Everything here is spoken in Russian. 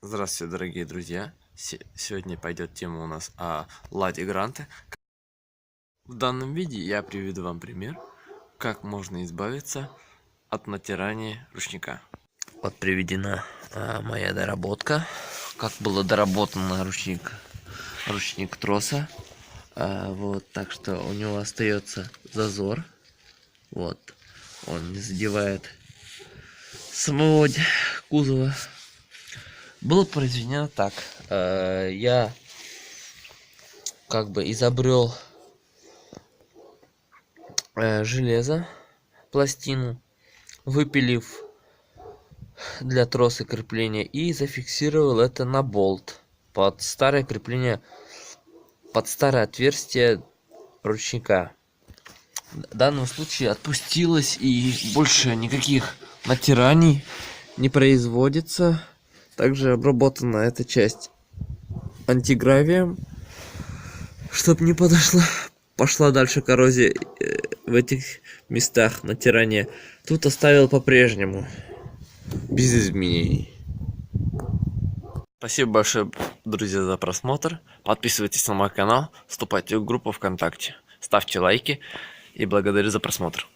Здравствуйте, дорогие друзья! Сегодня пойдет тема у нас о ладе Гранта. В данном виде я приведу вам пример, как можно избавиться от натирания ручника. Вот приведена моя доработка, как было доработано ручник троса. Вот, так что у него остается зазор. Вот, он не задевает самого кузова. Было произведено так. Я как бы изобрел железо, пластину, выпилив для троса крепления и зафиксировал это на болт под старое крепление, под старое отверстие ручника. В данном случае отпустилось и больше никаких натираний не производится. Также обработана эта часть антигравием, чтобы не пошла дальше коррозия в этих местах натирания. Тут оставил по-прежнему, без изменений. Спасибо большое, друзья, за просмотр. Подписывайтесь на мой канал, вступайте в группу ВКонтакте, ставьте лайки и благодарю за просмотр.